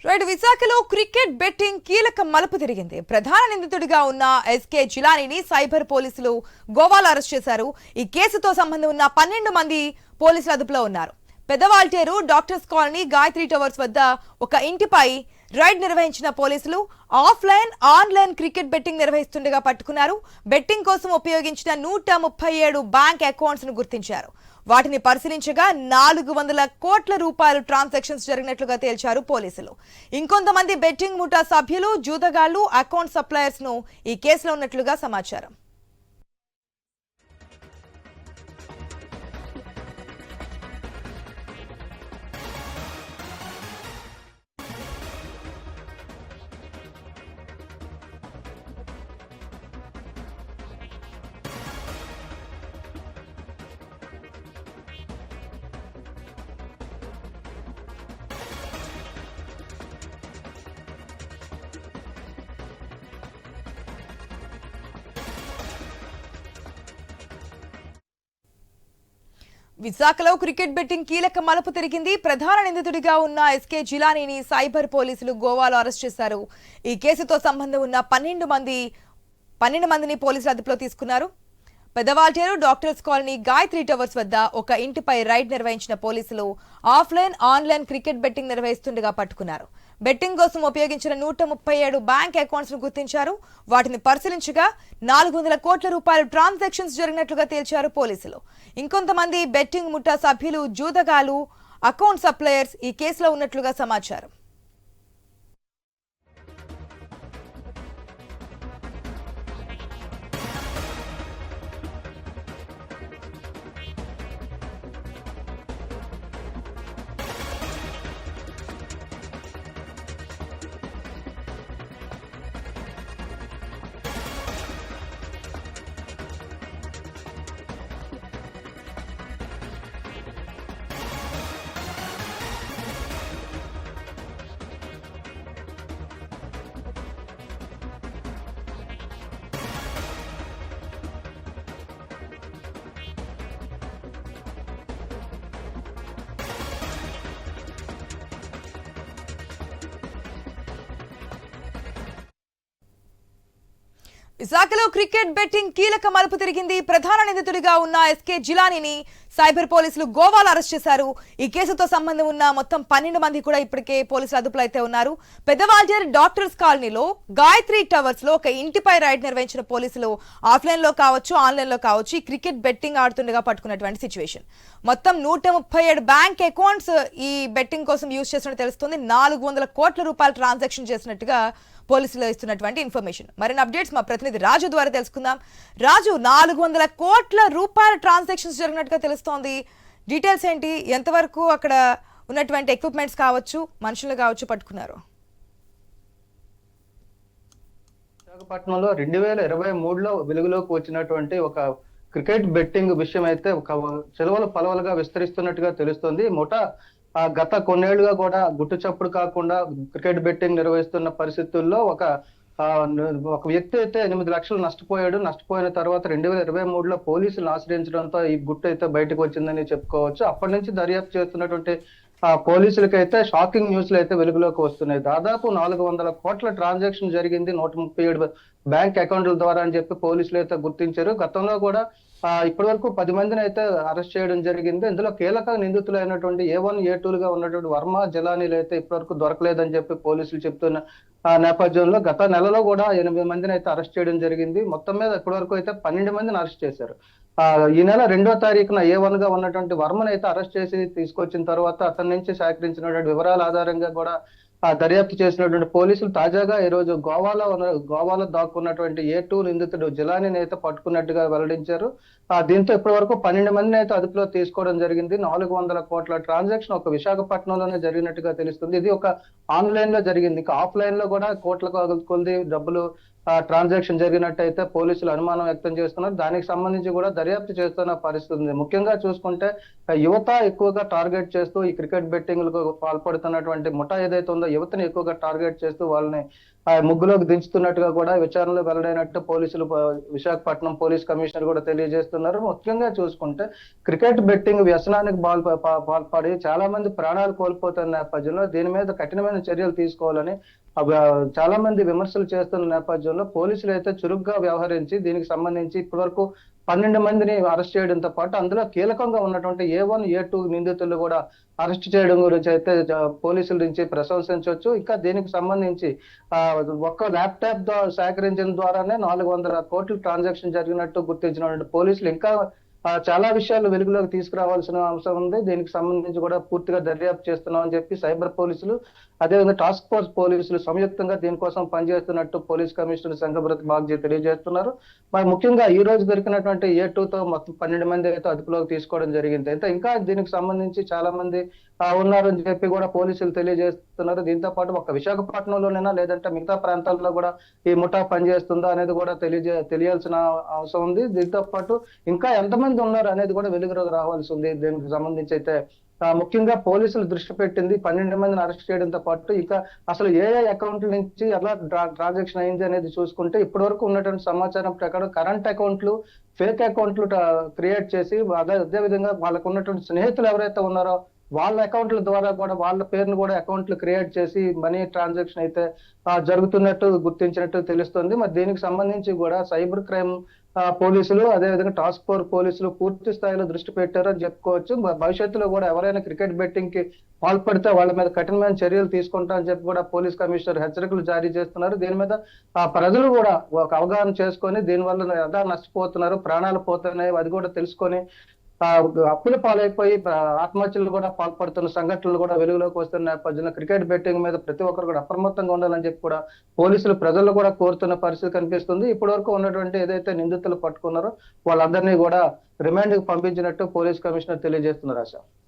Right విశాఖలో cricket betting కీలక మలుపు తిరిగింది. ప్రధాన నిందితుడిగా ఉన్న ఎస్కే జిలానీని సైబర్ పోలీసులు గోవాలో అరెస్ట్ చేశారు. ఈ కేసుతో సంబంధం ఉన్న 12 మంది పోలీసులు అదుపులో ఉన్నారు. పెదవాల్టేరు డాక్టర్స్ కాలనీ గాయత్రి టవర్స్ వద్ద ఒక ఇంటిపై రైడ్ నిర్వహించిన పోలీసులు ఆఫ్లైన్ ఆన్లైన్ క్రికెట్ బెట్టింగ్ నిర్వహిస్తుండగా పట్టుకున్నారు. బెట్టింగ్ కోసం ఉపయోగించిన 137 బ్యాంక్ అకౌంట్స్ ను గుర్తించారు. వాటిని పరిశీలించగా 400 కోట్ల రూపాయలు ట్రాన్సాక్షన్స్ జరిగినట్లుగా తేల్చారు పోలీసులు. ఇంకొంతమంది బెట్టింగ్ ముఠా సభ్యులు, జూదగాళ్లు, అకౌంట్ సప్లయర్స్ ను ఈ కేసులో ఉన్నట్లుగా సమాచారం. విశాఖలో క్రికెట్ బెట్టింగ్ కీలక మలుపు తిరిగింది. ప్రధాన నిందితుడిగా ఉన్న ఎస్కే జిలానీని సైబర్ పోలీసులు గోవాలో అరెస్ట్ చేశారు. ఈ కేసుతో సంబంధం ఉన్న 12 మందిని పోలీసులు అదుపులో తీసుకున్నారు. పెదవాల్టేరు డాక్టర్స్ కాలనీ గాయత్రి టవర్స్ వద్ద ఒక ఇంటిపై రైడ్ నిర్వహించిన పోలీసులు ఆఫ్లైన్ ఆన్లైన్ క్రికెట్ బెట్టింగ్ నిర్వహిస్తుండగా పట్టుకున్నారు. బెట్టింగ్ కోసం ఉపయోగించిన 137 బ్యాంక్ అకౌంట్స్ ను గుర్తించారు. వాటిని పరిశీలించగా 400 కోట్ల రూపాయలు ట్రాన్సాక్షన్స్ జరిగినట్లుగా తేల్చారు పోలీసులు. ఇంకొంతమంది బెట్టింగ్ ముఠా సభ్యులు, జూదగాలు, అకౌంట్ సప్లయర్స్ ఈ కేసులో ఉన్నట్లుగా సమాచారం. విశాఖలో క్రికెట్ బెట్టింగ్ కీలక మలుపు తిరిగింది. ప్రధాన నిందితుడిగా ఉన్న ఎస్కే జిలానీని సైబర్ పోలీసులు గోవాలో అరెస్ట్ చేశారు. ఈ కేసుతో సంబంధం ఉన్న మొత్తం 12 మంది కూడా ఇప్పటికే పోలీసులు అదుపులో అయితే ఉన్నారు. పెదవాల్టేరు డాక్టర్స్ కాలనీలో గాయత్రి టవర్స్ లో ఒక ఇంటిపై రైడ్ నిర్వహించిన పోలీసులు ఆఫ్లైన్ లో కావచ్చు, ఆన్లైన్ లో కావచ్చు ఈ క్రికెట్ బెట్టింగ్ ఆడుతుండగా పట్టుకున్నటువంటి సిచ్యువేషన్. మొత్తం 137 బ్యాంక్ అకౌంట్స్ ఈ బెట్టింగ్ కోసం యూజ్ చేసినట్టు తెలుస్తుంది. 400 కోట్ల రూపాయలు ట్రాన్సాక్షన్ చేసినట్టుగా పోలీసులు ఇస్తున్నటువంటి ఇన్ఫర్మేషన్. మరిన్ని అప్డేట్స్ మా ప్రతినిధి రాజు ద్వారా తెలుసుకుందాం. రాజు, 400 కోట్ల రూపాయల ట్రాన్సాక్షన్స్ జరిగినట్టుగా తెలుస్తోంది. డీటెయిల్స్ ఏంటి? ఎంతవరకు అక్కడ ఉన్నటువంటి ఎక్విప్మెంట్స్ కావచ్చు, మనుషులు కావచ్చు పట్టుకున్నారు? విశాఖపట్నంలో 2023లో వెలుగులోకి వచ్చినటువంటి ఒక క్రికెట్ బెట్టింగ్ విషయం అయితే ఒక చెలవలు పలవలుగా విస్తరిస్తున్నట్టుగా తెలుస్తుంది. గత కొన్నేళ్లుగా కూడా గుట్టు చప్పుడు కాకుండా క్రికెట్ బెట్టింగ్ నిర్వహిస్తున్న పరిస్థితుల్లో ఒక వ్యక్తి అయితే 8 లక్షలు నష్టపోయిన తర్వాత 2023లో పోలీసులు ఆశ్రయించడంతో ఈ గుట్టు అయితే బయటకు వచ్చిందని చెప్పుకోవచ్చు. అప్పటి నుంచి దర్యాప్తు చేస్తున్నటువంటి పోలీసులకైతే షాకింగ్ న్యూస్లు అయితే వెలుగులోకి వస్తున్నాయి. దాదాపు 400 కోట్ల ట్రాన్సాక్షన్ జరిగింది 137 బ్యాంక్ అకౌంట్ల ద్వారా అని చెప్పి పోలీసులు అయితే గుర్తించారు. గతంలో కూడా ఇప్పటి వరకు 10 మందిని అయితే అరెస్ట్ చేయడం జరిగింది. ఇందులో కీలక నిందితులైనటువంటి A1, A2లుగా ఉన్నటువంటి వర్మ, జిలానీలు అయితే ఇప్పటివరకు దొరకలేదని చెప్పి పోలీసులు చెప్తున్న నేపథ్యంలో గత నెలలో కూడా 8 మందిని అయితే అరెస్ట్ చేయడం జరిగింది. మొత్తం మీద ఇప్పటి వరకు అయితే 12 మందిని అరెస్ట్ చేశారు. ఈ నెల 2వ తారీఖున A1 గా ఉన్నటువంటి వర్మను అయితే అరెస్ట్ చేసి తీసుకొచ్చిన తర్వాత అతని నుంచి సేకరించినటువంటి వివరాల ఆధారంగా కూడా దర్యాప్తు చేసినటువంటి పోలీసులు తాజాగా ఈ రోజు గోవాలో దాక్కున్నటువంటి A2 నిందితుడు జిలానీని అయితే పట్టుకున్నట్టుగా వెల్లడించారు. దీంతో ఇప్పటి వరకు 12 మందిని అయితే అదుపులో తీసుకోవడం జరిగింది. 400 కోట్ల ట్రాన్సాక్షన్ ఒక విశాఖపట్నంలోనే జరిగినట్టుగా తెలుస్తుంది. ఇది ఒక ఆన్లైన్ లో జరిగింది. ఇంకా ఆఫ్లైన్ లో కూడా కోట్ల కొద్ది డబ్బులు ట్రాన్సాక్షన్ జరిగినట్టయితే పోలీసులు అనుమానం వ్యక్తం చేస్తున్నారు. దానికి సంబంధించి కూడా దర్యాప్తు చేస్తున్న పరిస్థితి ఉంది. ముఖ్యంగా చూసుకుంటే యువత ఎక్కువగా టార్గెట్ చేస్తూ ఈ క్రికెట్ బెట్టింగ్లకు పాల్పడుతున్నటువంటి ముఠా ఏదైతే ఉందో యువతని ఎక్కువగా టార్గెట్ చేస్తూ వాళ్ళని ఆ ముగ్గులోకి దించుతున్నట్టుగా కూడా విచారణలో వెల్లడైనట్టు పోలీసులు విశాఖపట్నం పోలీస్ కమిషనర్ కూడా తెలియజేస్తున్నారు. ముఖ్యంగా చూసుకుంటే క్రికెట్ బెట్టింగ్ వ్యసనానికి పాల్పడి చాలా మంది ప్రాణాలు కోల్పోతున్న నేపథ్యంలో దీని మీద కఠినమైన చర్యలు తీసుకోవాలని చాలా మంది విమర్శలు చేస్తున్న నేపథ్యంలో పోలీసులు అయితే చురుగ్గా వ్యవహరించి దీనికి సంబంధించి ఇప్పటివరకు 12 మందిని అరెస్ట్ చేయడంతో పాటు అందులో కీలకంగా ఉన్నటువంటి A1, A2 నిందితులు కూడా అరెస్ట్ చేయడం గురించి అయితే పోలీసుల నుంచి ప్రశంసించవచ్చు. ఇంకా దీనికి సంబంధించి ఒక్క ల్యాప్టాప్ సేకరించిన ద్వారానే 400 కోట్ల ట్రాన్సాక్షన్ జరిగినట్టు గుర్తించినటువంటి పోలీసులు ఇంకా చాలా విషయాలు వెలుగులోకి తీసుకురావాల్సిన అవసరం ఉంది. దీనికి సంబంధించి కూడా పూర్తిగా దర్యాప్తు చేస్తున్నాం అని చెప్పి సైబర్ పోలీసులు, అదేవిధంగా టాస్క్ ఫోర్స్ పోలీసులు సంయుక్తంగా దీనికోసం పనిచేస్తున్నట్టు పోలీస్ కమిషనర్ శంకరబ్రత్ బాగ్జీ తెలియజేస్తున్నారు. మరి ముఖ్యంగా ఈ రోజు దొరికినటువంటి A2తో మొత్తం 12 మంది అయితే అదుపులోకి తీసుకోవడం జరిగింది. అయితే ఇంకా దీనికి సంబంధించి చాలా మంది ఉన్నారని చెప్పి కూడా పోలీసులు తెలియజేస్తున్నారు. దీంతో పాటు ఒక విశాఖపట్నంలోనైనా లేదంటే మిగతా ప్రాంతాల్లో కూడా ఈ ముఠా పనిచేస్తుందా అనేది కూడా తెలియాల్సిన అవసరం ఉంది. దీంతో పాటు ఇంకా ఎంతమంది ఉన్నారు అనేది కూడా వెలుగులోకి రావాల్సి ఉంది. దీనికి సంబంధించి అయితే ముఖ్యంగా పోలీసులు దృష్టి పెట్టింది 12 మందిని అరెస్ట్ చేయడంతో పాటు ఇంకా అసలు ఏ అకౌంట్ల నుంచి ఎలా ట్రాన్సాక్షన్ అయింది అనేది చూసుకుంటే ఇప్పటి వరకు ఉన్నటువంటి సమాచారం ప్రకారం కరెంట్ అకౌంట్లు, ఫేక్ అకౌంట్లు క్రియేట్ చేసి అదే విధంగా వాళ్ళకు ఉన్నటువంటి స్నేహితులు ఎవరైతే ఉన్నారో వాళ్ళ అకౌంట్ల ద్వారా కూడా వాళ్ళ పేరును కూడా అకౌంట్లు క్రియేట్ చేసి మనీ ట్రాన్సాక్షన్ అయితే జరుగుతున్నట్టు గుర్తించినట్టు తెలుస్తుంది. మరి దీనికి సంబంధించి కూడా సైబర్ క్రైమ్ పోలీసులు, అదేవిధంగా టాస్క్ ఫోర్స్ పోలీసులు పూర్తి స్థాయిలో దృష్టి పెట్టారు అని చెప్పుకోవచ్చు. భవిష్యత్తులో కూడా ఎవరైనా క్రికెట్ బెట్టింగ్ కి పాల్పడితే వాళ్ళ మీద కఠినమైన చర్యలు తీసుకుంటారని చెప్పి కూడా పోలీస్ కమిషనర్ హెచ్చరికలు జారీ చేస్తున్నారు. దీని మీద ప్రజలు కూడా ఒక అవగాహన చేసుకొని దీనివల్ల ఎలా నష్టపోతున్నారు, ప్రాణాలు పోతున్నాయి అది కూడా తెలుసుకొని అప్పుల పాలైపోయి ఆత్మహత్యలు కూడా పాల్పడుతున్న సంఘటనలు కూడా వెలుగులోకి వస్తున్న నేపథ్యంలో క్రికెట్ బెట్టింగ్ మీద ప్రతి ఒక్కరు కూడా అప్రమత్తంగా ఉండాలని చెప్పి కూడా పోలీసులు ప్రజలు కూడా కోరుతున్న పరిస్థితి కనిపిస్తుంది. ఇప్పటి వరకు ఉన్నటువంటి ఏదైతే నిందితులు పట్టుకున్నారో వాళ్ళందరినీ కూడా రిమాండ్ కి పంపించినట్టు పోలీస్ కమిషనర్ తెలియజేస్తున్నారు. ఆశ.